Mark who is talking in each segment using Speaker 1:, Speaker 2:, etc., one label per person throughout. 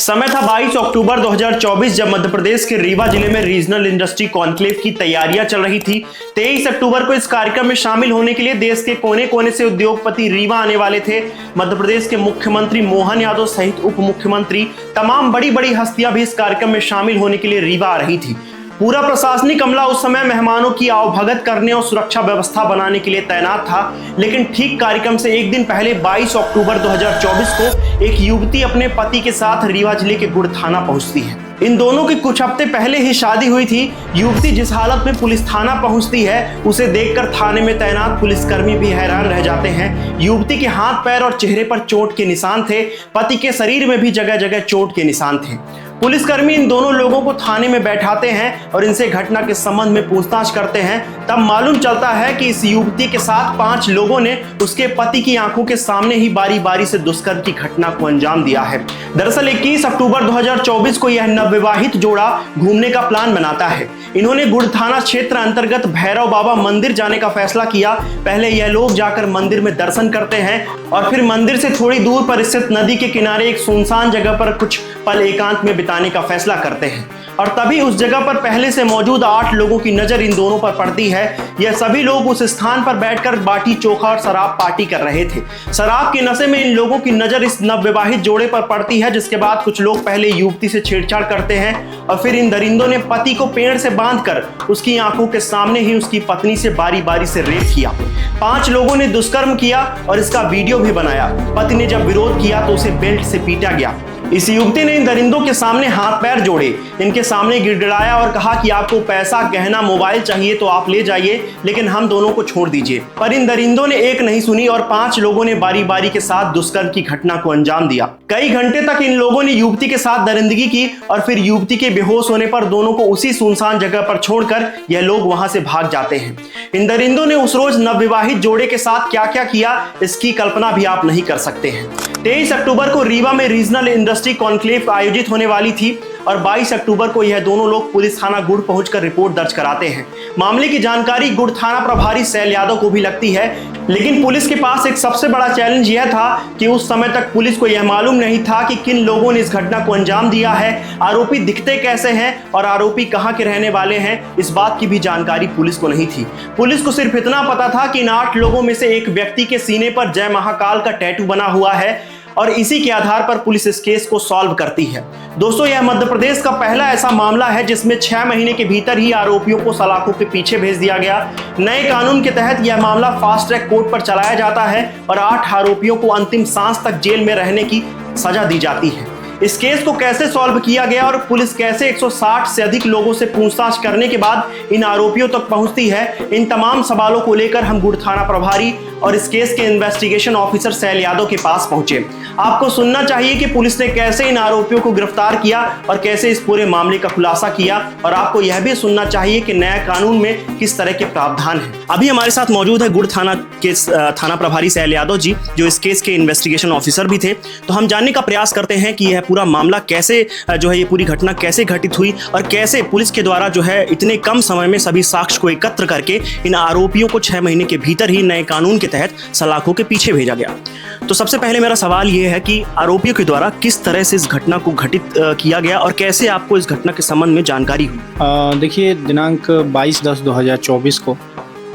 Speaker 1: समय था 22 अक्टूबर 2024 जब मध्य प्रदेश के रीवा जिले में रीजनल इंडस्ट्री कॉन्क्लेव की तैयारियां चल रही थी। 23 अक्टूबर को इस कार्यक्रम में शामिल होने के लिए देश के कोने कोने से उद्योगपति रीवा आने वाले थे। मध्य प्रदेश के मुख्यमंत्री मोहन यादव सहित उप मुख्यमंत्री तमाम बड़ी बड़ी हस्तियां भी इस कार्यक्रम में शामिल होने के लिए रीवा आ रही थी। पूरा प्रशासनिक अमला उस समय मेहमानों की आवभगत करने और सुरक्षा व्यवस्था बनाने के लिए तैनात था। लेकिन ठीक कार्यक्रम से एक दिन पहले 22 अक्टूबर 2024 को एक युवती अपने पति के साथ रीवा जिले के गुड़ थाना पहुंचती है। इन दोनों की कुछ हफ्ते पहले ही शादी हुई थी। युवती जिस हालत में पुलिस थाना पहुंचती है उसे देखकर थाने में तैनात पुलिसकर्मी भी हैरान रह जाते हैं। युवती के हाथ पैर और चेहरे पर चोट के निशान थे। पति के शरीर में भी जगह जगह चोट के निशान थे। पुलिसकर्मी इन दोनों लोगों को थाने में बैठाते हैं और इनसे घटना के संबंध में पूछताछ करते हैं। तब मालूम चलता है कि इस युवती के साथ 5 लोगों ने उसके पति की आंखों के सामने ही बारी बारी से दुष्कर्म की घटना को अंजाम दिया है। दरअसल 21 अक्टूबर 2024 को यह नवविवाहित जोड़ा घूमने का प्लान बनाता है। इन्होंने गुड़ थाना क्षेत्र अंतर्गत भैरव बाबा मंदिर जाने का फैसला किया। पहले यह लोग जाकर मंदिर में दर्शन करते हैं और फिर मंदिर से थोड़ी दूर पर स्थित नदी के किनारे एक सुनसान जगह पर कुछ पल एकांत में बिताने का फैसला करते हैं। और तभी उस जगह पर पहले से मौजूद 8 लोगों की नजर इन दोनों पर पड़ती है। यह सभी लोग उस स्थान पर बैठकर बाटी चोखा और शराब पार्टी कर रहे थे। शराब के नशे में इन लोगों की नजर इस नवविवाहित जोड़े पर पड़ती है, जिसके बाद कुछ लोग पहले युवती से छेड़छाड़ करते हैं और फिर इन दरिंदों ने पति को पेड़ से बांधकर उसकी आंखों के सामने ही उसकी पत्नी से बारी बारी से रेप किया। 5 लोगों ने दुष्कर्म किया और इसका वीडियो भी बनाया। पति ने जब विरोध किया तो उसे बेल्ट से पीटा गया। इस युवती ने इन दरिंदों के सामने हाथ पैर जोड़े, इनके सामने गिड़गिड़ाया और कहा कि आपको पैसा, गहना, मोबाइल चाहिए तो आप ले जाइए, लेकिन हम दोनों को छोड़ दीजिए। पर इन दरिंदों ने एक नहीं सुनी और 5 लोगों ने बारी बारी के साथ दुष्कर्म की घटना को अंजाम दिया। कई घंटे तक इन लोगों ने युवती के साथ दरिंदगी की और फिर युवती के बेहोश होने पर दोनों को उसी सुनसान जगह पर छोड़कर यह लोग वहां से भाग जाते हैं। इन दरिंदों ने उस रोज नवविवाहित जोड़े के साथ क्या क्या किया इसकी कल्पना भी आप नहीं कर सकते हैं। 23 अक्टूबर को रीवा में रीजनल इंडस्ट्री कॉन्क्लेव आयोजित होने वाली थी और 22 अक्टूबर को यह दोनों लोग पुलिस थाना गुड़ पहुंचकर रिपोर्ट दर्ज कराते हैं। मामले की जानकारी गुड़ थाना प्रभारी शैल यादव को भी लगती है, लेकिन पुलिस के पास एक सबसे बड़ा चैलेंज यह था कि उस समय तक पुलिस को यह मालूम नहीं था कि किन लोगों ने इस घटना को अंजाम दिया है, आरोपी दिखते कैसे हैं और आरोपी कहां के रहने वाले हैं, इस बात की भी जानकारी पुलिस को नहीं थी। पुलिस को सिर्फ इतना पता था कि इन 8 लोगों में से एक व्यक्ति के सीने पर जय महाकाल का टैटू बना हुआ है और इसी के आधार पर पुलिस इस केस को सॉल्व करती है। दोस्तों, यह मध्य प्रदेश का पहला ऐसा मामला है जिसमें 6 महीने के भीतर ही आरोपियों को सलाखों के पीछे भेज दिया गया। नए कानून के तहत यह मामला फास्ट ट्रैक कोर्ट पर चलाया जाता है और 8 आरोपियों को अंतिम सांस तक जेल में रहने की सजा दी जाती है। इस केस को कैसे सॉल्व किया गया और पुलिस कैसे 160 से अधिक लोगों से पूछताछ करने के बाद इन आरोपियों तक पहुंचती है, इन तमाम सवालों को लेकर हम गुड़ थाना प्रभारी और इस केस के इन्वेस्टिगेशन ऑफिसर शैल यादव के पास पहुंचे। आपको सुनना चाहिए कि पुलिस ने कैसे इन आरोपियों को गिरफ्तार किया और कैसे इस पूरे मामले का खुलासा किया, और आपको यह भी सुनना चाहिए कि नया कानून में किस तरह के प्रावधान हैं। अभी हमारे साथ मौजूद है गुड़ थाना के थाना प्रभारी शैल यादव जी, जो इस केस के इन्वेस्टिगेशन ऑफिसर भी थे। तो हम जानने का प्रयास करते हैं कि यह पूरा मामला कैसे जो है, ये पूरी घटना कैसे घटित हुई और कैसे पुलिस के द्वारा जो है इतने कम समय में सभी साक्ष्य को एकत्र करके इन आरोपियों को 6 महीने के भीतर ही नए कानून के तहत सलाखों के पीछे भेजा गया। तो सबसे पहले मेरा सवाल ये है कि आरोपियों के द्वारा किस तरह से इस घटना को घटित किया गया और कैसे आपको इस घटना के संबंध में जानकारी हुई?
Speaker 2: देखिए, दिनांक 22/10/2024 को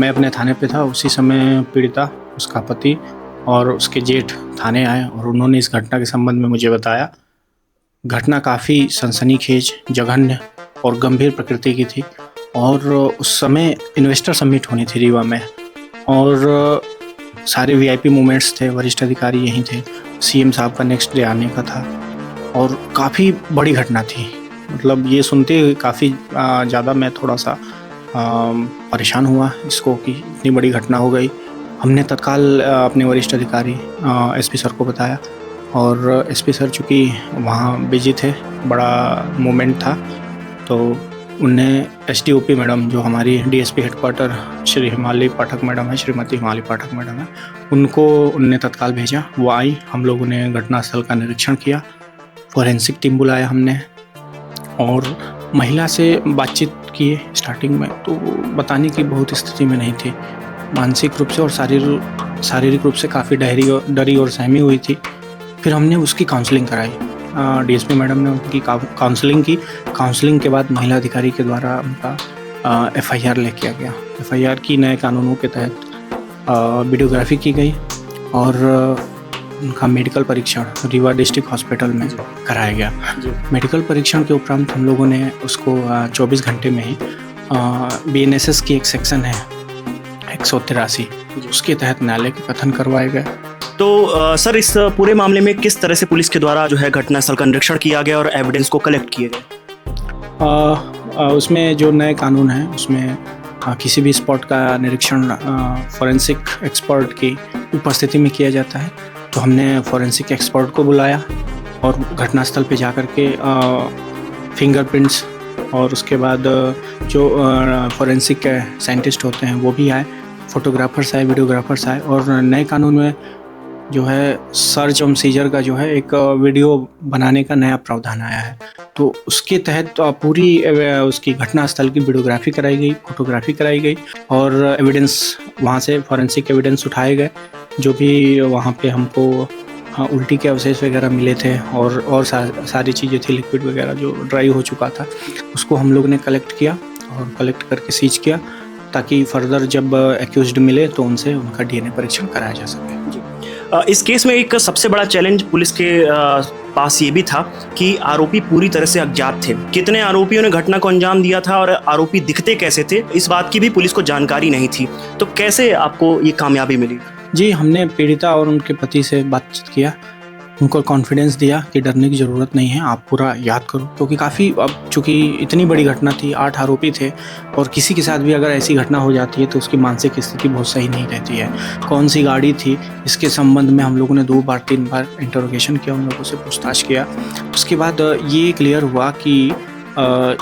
Speaker 2: मैं अपने थाने पे था। उसी समय पीड़िता, उसका पति और उसके जेठ थाने आए और उन्होंने इस घटना के संबंध में मुझे बताया। घटना काफ़ी सनसनीखेज, जघन्य और गंभीर प्रकृति की थी और उस समय इन्वेस्टर समिट होनी थी रीवा में और सारे वीआईपी मूवमेंट्स थे, वरिष्ठ अधिकारी यहीं थे, सीएम साहब का नेक्स्ट डे आने का था और काफ़ी बड़ी घटना थी। मतलब ये सुनते हुए काफ़ी ज़्यादा मैं थोड़ा सा परेशान हुआ इसको कि इतनी बड़ी घटना हो गई। हमने तत्काल अपने वरिष्ठ अधिकारी एसपी सर को बताया और एसपी सर चूँकि वहाँ बिजी थे, बड़ा मूवमेंट था, तो उनने एसडीओपी मैडम, जो हमारी डीएसपी हेडक्वार्टर श्री हिमालय पाठक मैडम है, श्रीमती हिमालय पाठक मैडम है, उनको उनने तत्काल भेजा। वो आई, हम लोगों ने घटनास्थल का निरीक्षण किया, फोरेंसिक टीम बुलाया हमने और महिला से बातचीत किए। स्टार्टिंग में तो बताने की बहुत स्थिति में नहीं थी, मानसिक रूप से और शारीरिक रूप से काफ़ी डरी और सहमी हुई थी। फिर हमने उसकी काउंसलिंग कराई। डीएसपी मैडम ने उनकी काउंसलिंग की। काउंसलिंग के बाद महिला अधिकारी के द्वारा उनका एफआईआर लेके किया गया। एफआईआर की नए कानूनों के तहत वीडियोग्राफी की गई और उनका मेडिकल परीक्षण रीवा डिस्ट्रिक्ट हॉस्पिटल में कराया गया। मेडिकल परीक्षण के उपरांत हम लोगों ने उसको 24 घंटे में ही बीएनएसएस की एक सेक्शन है 183, उसके तहत न्यायालय के कथन करवाए गए।
Speaker 1: तो सर, इस पूरे मामले में किस तरह से पुलिस के द्वारा जो है घटनास्थल का निरीक्षण किया गया और एविडेंस को कलेक्ट किए गए?
Speaker 2: उसमें जो नए कानून हैं उसमें किसी भी स्पॉट का निरीक्षण फॉरेंसिक एक्सपर्ट की उपस्थिति में किया जाता है। तो हमने फॉरेंसिक एक्सपर्ट को बुलाया और घटनास्थल पे जाकर के फिंगरप्रिंट्स और उसके बाद जो फॉरेंसिक साइंटिस्ट होते हैं वो भी आए, फोटोग्राफर्स आए, वीडियोग्राफर्स आए। और नए कानून में जो है सर्च और सीजर का जो है एक वीडियो बनाने का नया प्रावधान आया है। तो उसके तहत पूरी उसकी घटनास्थल की वीडियोग्राफी कराई गई, फोटोग्राफी कराई गई और एविडेंस वहाँ से फॉरेंसिक एविडेंस उठाए गए। जो भी वहाँ पे हमको उल्टी के अवशेष वगैरह मिले थे और सारी चीज़ें थी, लिक्विड वगैरह जो ड्राई हो चुका था, उसको हम लोग ने कलेक्ट किया और कलेक्ट करके सीज किया ताकि फर्दर जब एक्यूज्ड मिले तो उनसे उनका डीएनए परीक्षण कराया जा सके।
Speaker 1: इस केस में एक सबसे बड़ा चैलेंज पुलिस के पास ये भी था कि आरोपी पूरी तरह से अज्ञात थे। कितने आरोपियों ने घटना को अंजाम दिया था और आरोपी दिखते कैसे थे, इस बात की भी पुलिस को जानकारी नहीं थी। तो कैसे आपको ये कामयाबी मिली?
Speaker 2: जी, हमने पीड़िता और उनके पति से बातचीत किया, उनको कॉन्फिडेंस दिया कि डरने की ज़रूरत नहीं है, आप पूरा याद करो। क्योंकि काफ़ी अब चूँकि इतनी बड़ी घटना थी, 8 आरोपी थे और किसी के साथ भी अगर ऐसी घटना हो जाती है तो उसकी मानसिक स्थिति बहुत सही नहीं रहती है। कौन सी गाड़ी थी, इसके संबंध में हम लोगों ने 2 बार 3 बार इंटरोगेशन किया, उन लोगों से पूछताछ किया। उसके बाद ये क्लियर हुआ कि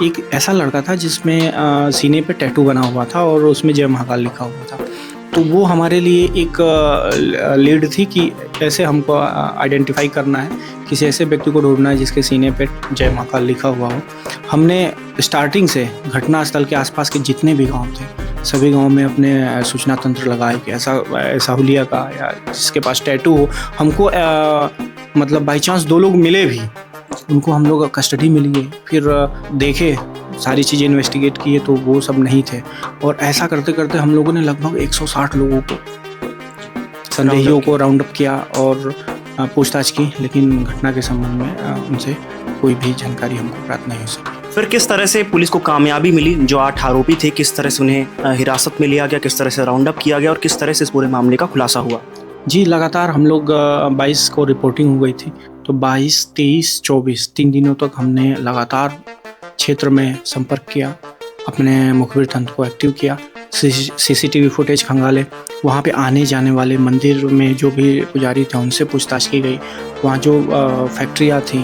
Speaker 2: एक ऐसा लड़का था जिसमें सीने पे टैटू बना हुआ था और उसमें जय महाकाल लिखा हुआ था। तो वो हमारे लिए एक लीड थी कि ऐसे हमको आइडेंटिफाई करना है, किसी ऐसे व्यक्ति को ढूंढना है जिसके सीने पे जय महाकाल लिखा हुआ हो। हमने स्टार्टिंग से घटनास्थल के आसपास के जितने भी गांव थे सभी गांव में अपने सूचना तंत्र लगाए कि ऐसा हुलिया का या जिसके पास टैटू हो। हमको मतलब बाई चांस 2 लोग मिले भी, उनको हम लोग कस्टडी में लिए, फिर देखे, सारी चीज़ें इन्वेस्टिगेट किए तो वो सब नहीं थे। और ऐसा करते करते हम लोगों ने लगभग 160 लोगों को, संदेहियों को राउंड अप किया और पूछताछ की, लेकिन घटना के संबंध में उनसे कोई भी जानकारी हमको प्राप्त नहीं हो सकी।
Speaker 1: फिर किस तरह से पुलिस को कामयाबी मिली? जो 8 आरोपी थे, किस तरह से उन्हें हिरासत में लिया गया, किस तरह से राउंड अप किया गया और किस तरह से इस पूरे मामले का खुलासा हुआ?
Speaker 2: जी, लगातार हम लोग 22 को रिपोर्टिंग हो गई थी, तो 22, 23, 24 3 दिनों तक हमने लगातार क्षेत्र में संपर्क किया, अपने मुखबिर तंत्र को एक्टिव किया, सीसीटीवी फुटेज खंगाले, वहाँ पे आने जाने वाले मंदिर में जो भी पुजारी थे उनसे पूछताछ की गई। वहाँ जो फैक्ट्रियाँ थी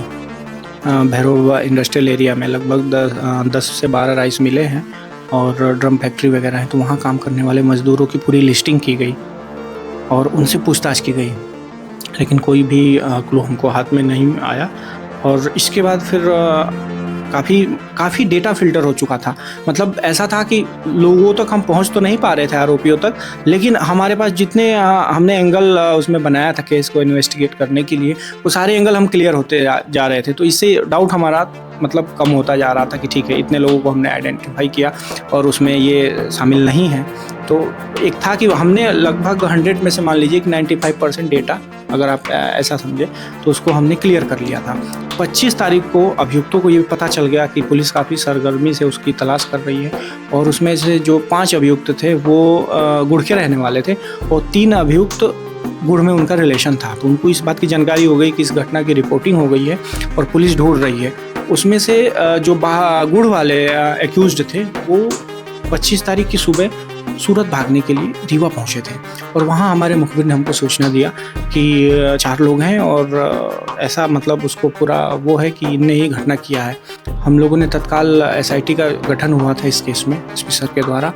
Speaker 2: भैरव इंडस्ट्रियल एरिया में लगभग 10 से 12 राइस मिले हैं और ड्रम फैक्ट्री वगैरह है, तो वहाँ काम करने वाले मज़दूरों की पूरी लिस्टिंग की गई और उनसे पूछताछ की गई, लेकिन कोई भी क्लू हमको हाथ में नहीं आया। और इसके बाद फिर काफ़ी डेटा फिल्टर हो चुका था। मतलब ऐसा था कि लोगों तक हम पहुंच तो नहीं पा रहे थे, आरोपियों तक, लेकिन हमारे पास जितने हमने एंगल उसमें बनाया था केस को इन्वेस्टिगेट करने के लिए, वो सारे एंगल हम क्लियर होते जा रहे थे। तो इससे डाउट हमारा मतलब कम होता जा रहा था कि ठीक है, इतने लोगों को हमने आइडेंटिफाई किया और उसमें ये शामिल नहीं है। तो एक था कि हमने लगभग 100 में से मान लीजिए कि 95% डेटा, अगर आप ऐसा समझे, तो उसको हमने क्लियर कर लिया था। 25 तारीख को अभियुक्तों को ये पता चल गया कि पुलिस काफ़ी सरगर्मी से उसकी तलाश कर रही है और उसमें से जो 5 अभियुक्त थे वो गुड़ के रहने वाले थे और 3 अभियुक्त गुड़ में उनका रिलेशन था। तो उनको इस बात की जानकारी हो गई कि इस घटना की रिपोर्टिंग हो गई है और पुलिस ढूंढ रही है। उसमें से जो गुड़ वाले एक्यूज्ड थे वो 25 तारीख की सुबह सूरत भागने के लिए रीवा पहुंचे थे और वहां हमारे मुखबिर ने हमको सूचना दिया कि 4 लोग हैं और ऐसा मतलब उसको पूरा वो है कि इनने ही घटना किया है। हम लोगों ने तत्काल SIT का गठन हुआ था इस केस में, एसपी सर के द्वारा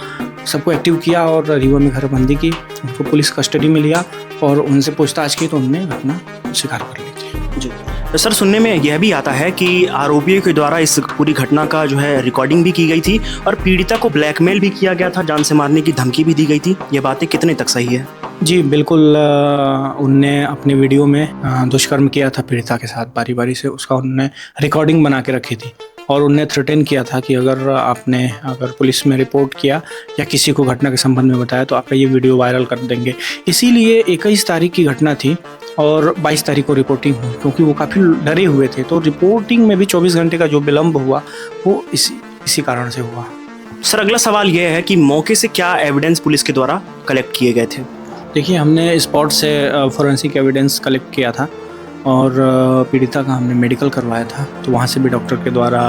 Speaker 2: सबको एक्टिव किया और रीवा में घेराबंदी की, उनको पुलिस कस्टडी में लिया और उनसे पूछताछ की तो उन्होंने घटना स्वीकार कर ली थी।
Speaker 1: जी, तो सर सुनने में यह भी आता है कि आरोपियों के द्वारा इस पूरी घटना का जो है रिकॉर्डिंग भी की गई थी और पीड़िता को ब्लैकमेल भी किया गया था, जान से मारने की धमकी भी दी गई थी। ये बातें कितने तक सही है?
Speaker 2: जी, बिल्कुल उनने अपने वीडियो में दुष्कर्म किया था पीड़िता के साथ बारी-बारी से, उसका उन्होंने रिकॉर्डिंग बना के रखी थी और उनने थ्रेटन किया था कि अगर पुलिस में रिपोर्ट किया या किसी को घटना के संबंध में बताया तो आपका ये वीडियो वायरल कर देंगे। इसीलिए 21 तारीख की घटना थी और 22 तारीख को रिपोर्टिंग हुई, क्योंकि वो काफ़ी डरे हुए थे। तो रिपोर्टिंग में भी 24 घंटे का जो विलम्ब हुआ वो इसी कारण से हुआ।
Speaker 1: सर, अगला सवाल यह है कि मौके से क्या एविडेंस पुलिस के द्वारा कलेक्ट किए गए थे?
Speaker 2: देखिए, हमने स्पॉट से फोरेंसिक एविडेंस कलेक्ट किया था और पीड़िता का हमने मेडिकल करवाया था, तो वहाँ से भी डॉक्टर के द्वारा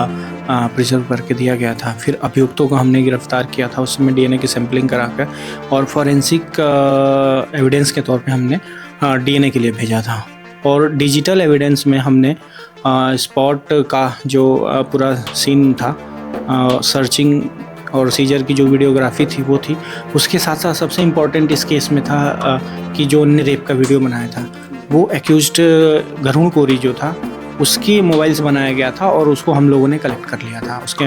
Speaker 2: प्रिजर्व करके दिया गया था। फिर अभियुक्तों को हमने गिरफ्तार किया था, उस समय डीएनए की सैंपलिंग करा कर और फोरेंसिक एविडेंस के तौर पे हमने डीएनए के लिए भेजा था। और डिजिटल एविडेंस में हमने स्पॉट का जो पूरा सीन था, सर्चिंग और सीजर की जो वीडियोग्राफी थी वो थी। उसके साथ साथ सबसे इम्पॉर्टेंट इस केस में था कि जो उनने रेप का वीडियो बनाया था वो एक्यूज्ड गरुण कोरी जो था उसकी मोबाइल से बनाया गया था और उसको हम लोगों ने कलेक्ट कर लिया था। उसके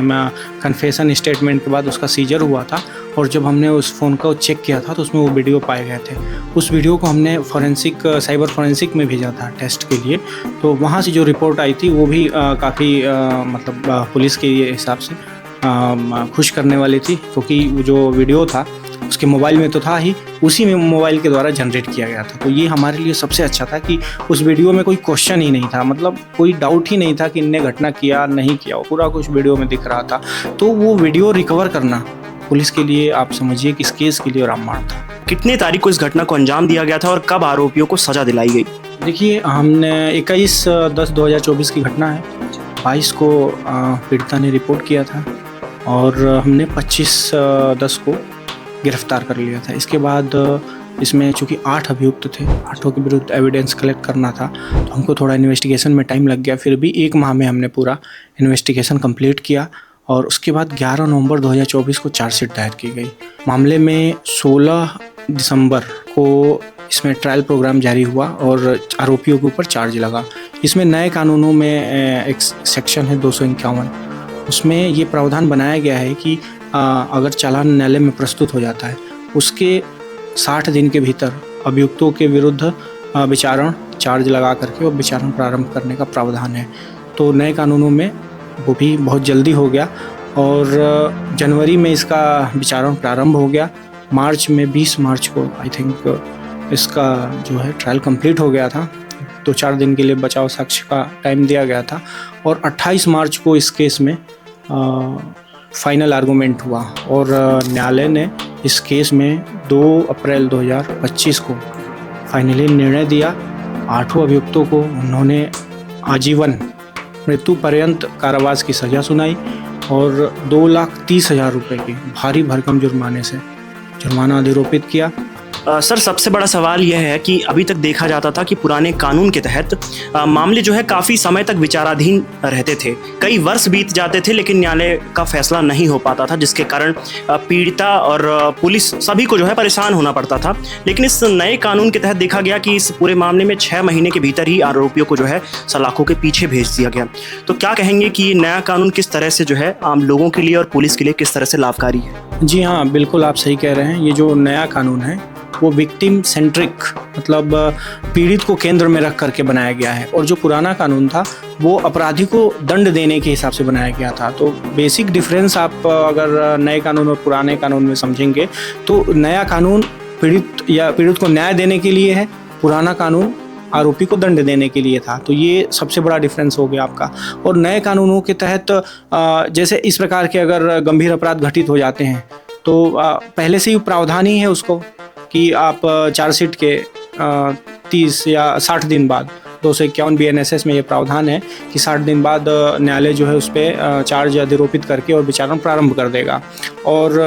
Speaker 2: कन्फेशन स्टेटमेंट के बाद उसका सीजर हुआ था और जब हमने उस फ़ोन को चेक किया था तो उसमें वो वीडियो पाए गए थे। उस वीडियो को हमने साइबर फोरेंसिक में भेजा था टेस्ट के लिए, तो वहाँ से जो रिपोर्ट आई थी वो भी काफ़ी पुलिस के हिसाब से खुश करने वाली थी, क्योंकि वो जो वीडियो था उसके मोबाइल में तो था ही, उसी में मोबाइल के द्वारा जनरेट किया गया था। तो ये हमारे लिए सबसे अच्छा था कि उस वीडियो में कोई क्वेश्चन ही नहीं था, मतलब कोई डाउट ही नहीं था कि इनने घटना किया नहीं किया, वो पूरा कुछ वीडियो में दिख रहा था। तो वो वीडियो रिकवर करना पुलिस के लिए, आप समझिए कि इस केस के लिए रामबाण था।
Speaker 1: कितने तारीख को इस घटना को अंजाम दिया गया था और कब आरोपियों को सजा दिलाई गई?
Speaker 2: देखिए, हमने 21/10/2024 की घटना है, 22 को पीड़िता ने रिपोर्ट किया था और हमने 25/10 को गिरफ्तार कर लिया था। इसके बाद इसमें चूँकि 8 अभियुक्त थे, 8 के विरुद्ध एविडेंस कलेक्ट करना था, तो हमको थोड़ा इन्वेस्टिगेशन में टाइम लग गया। फिर भी 1 माह में हमने पूरा इन्वेस्टिगेशन कंप्लीट किया और उसके बाद 11 नवंबर 2024 को चार्जशीट दायर की गई। मामले में 16 दिसंबर को इसमें ट्रायल प्रोग्राम जारी हुआ और आरोपियों के ऊपर चार्ज लगा। इसमें नए कानूनों में एक सेक्शन है 251, उसमें ये प्रावधान बनाया गया है कि अगर चालान न्यायालय में प्रस्तुत हो जाता है उसके 60 दिन के भीतर अभियुक्तों के विरुद्ध विचारण चार्ज लगा करके और विचारण प्रारंभ करने का प्रावधान है। तो नए कानूनों में वो भी बहुत जल्दी हो गया और जनवरी में इसका विचारण प्रारंभ हो गया। मार्च में 20 मार्च को आई थिंक इसका जो है ट्रायल कंप्लीट हो गया था। 2-4 दिन के लिए बचाव साक्ष्य का टाइम दिया गया था और 28 मार्च को इस केस में फाइनल आर्गूमेंट हुआ और न्यायालय ने इस केस में 2 अप्रैल 2025 को फाइनली निर्णय दिया। 8 अभियुक्तों को उन्होंने आजीवन मृत्यु पर्यंत कारावास की सज़ा सुनाई और 2,30,000 रुपये की भारी भरकम जुर्माना अधिरोपित किया।
Speaker 1: सर, सबसे बड़ा सवाल यह है कि अभी तक देखा जाता था कि पुराने कानून के तहत मामले जो है काफ़ी समय तक विचाराधीन रहते थे, कई वर्ष बीत जाते थे लेकिन न्यायालय का फैसला नहीं हो पाता था, जिसके कारण पीड़िता और पुलिस सभी को जो है परेशान होना पड़ता था। लेकिन इस नए कानून के तहत देखा गया कि इस पूरे मामले में 6 महीने के भीतर ही आरोपियों को जो है सलाखों के पीछे भेज दिया गया। तो क्या कहेंगे कि ये नया कानून किस तरह से जो है आम लोगों के लिए और पुलिस के लिए किस तरह से लाभकारी है?
Speaker 2: जी हाँ, बिल्कुल आप सही कह रहे हैं। ये जो नया कानून है वो विक्टिम सेंट्रिक, मतलब पीड़ित को केंद्र में रख करके बनाया गया है और जो पुराना कानून था वो अपराधी को दंड देने के हिसाब से बनाया गया था। तो बेसिक डिफरेंस आप अगर नए कानून और पुराने कानून में समझेंगे तो नया कानून पीड़ित को न्याय देने के लिए है, पुराना कानून आरोपी को दंड देने के लिए था। तो ये सबसे बड़ा डिफरेंस हो गया आपका। और नए कानूनों के तहत जैसे इस प्रकार के अगर गंभीर अपराध घटित हो जाते हैं तो पहले से ही प्रावधान ही है उसको कि आप चार्जशीट के 30 या 60 दिन बाद 251 BNSS में ये प्रावधान है कि 60 दिन बाद न्यायालय जो है उस पर चार्ज अधिरोपित करके और विचारण प्रारंभ कर देगा और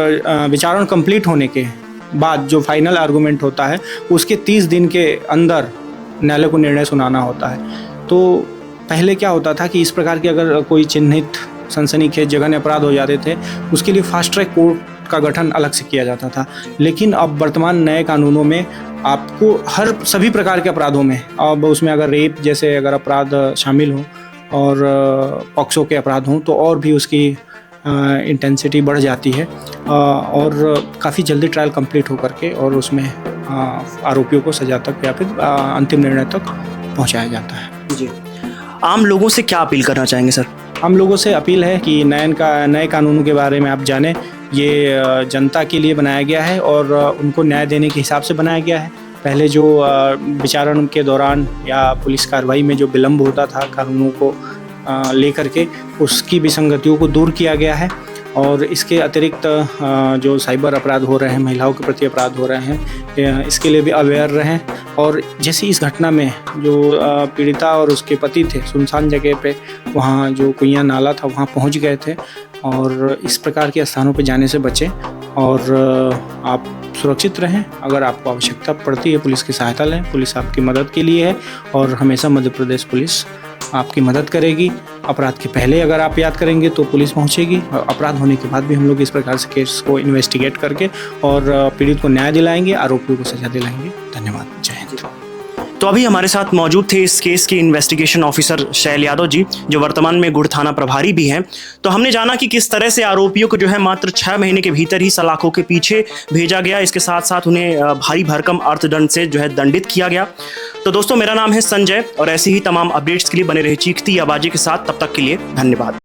Speaker 2: विचारण कंप्लीट होने के बाद जो फाइनल आर्गूमेंट होता है उसके 30 दिन के अंदर न्यायालय को निर्णय सुनाना होता है। तो पहले क्या होता था कि इस प्रकार के अगर कोई चिन्हित सनसनीखेज जघन्य अपराध हो जाते थे उसके लिए फास्ट ट्रैक कोर्ट का गठन अलग से किया जाता था। लेकिन अब वर्तमान नए कानूनों में आपको सभी प्रकार के अपराधों में, अब उसमें अगर रेप जैसे अगर अपराध शामिल हो और पॉक्सो के अपराध हों तो और भी उसकी इंटेंसिटी बढ़ जाती है और काफ़ी जल्दी ट्रायल कंप्लीट हो करके और उसमें आरोपियों को सजा तक या फिर अंतिम निर्णय तक पहुंचाया जाता है।
Speaker 1: जी, आम लोगों से क्या अपील करना चाहेंगे सर?
Speaker 2: हम लोगों से अपील है कि नए कानूनों के बारे में आप जानें। ये जनता के लिए बनाया गया है और उनको न्याय देने के हिसाब से बनाया गया है। पहले जो विचारण के दौरान या पुलिस कार्रवाई में जो विलम्ब होता था कानूनों को लेकर के, उसकी विसंगतियों को दूर किया गया है। और इसके अतिरिक्त जो साइबर अपराध हो रहे हैं, महिलाओं के प्रति अपराध हो रहे हैं, इसके लिए भी अवेयर रहें। और जैसे इस घटना में जो पीड़िता और उसके पति थे, सुनसान जगह पे वहाँ जो कुइयाँ नाला था वहाँ पहुँच गए थे, और इस प्रकार के स्थानों पे जाने से बचें और आप सुरक्षित रहें। अगर आपको आवश्यकता पड़ती है पुलिस की सहायता लें, पुलिस आपकी मदद के लिए है और हमेशा मध्य प्रदेश पुलिस आपकी मदद करेगी। अपराध के पहले अगर आप याद करेंगे तो पुलिस पहुंचेगी, अपराध होने के बाद भी हम लोग इस प्रकार से केस को इन्वेस्टिगेट करके और पीड़ित को न्याय दिलाएंगे, आरोपियों को सजा दिलाएंगे। धन्यवाद। जय हिंद।
Speaker 1: तो अभी हमारे साथ मौजूद थे इस केस के investigation officer shall Yadav ji, जो वर्तमान में गुड़ थाना प्रभारी भी हैं। तो हमने जाना कि किस तरह से आरोपियों को जो है मात्र 6 महीने के भीतर ही सलाखों के पीछे भेजा गया, इसके साथ साथ उन्हें भारी भरकम अर्थदंड से जो है दंडित किया गया। तो दोस्तों, मेरा नाम है संजय और ऐसी ही तमाम अपडेट्स के लिए बने रहे चीखती आवाज़ के साथ। तब तक के लिए धन्यवाद।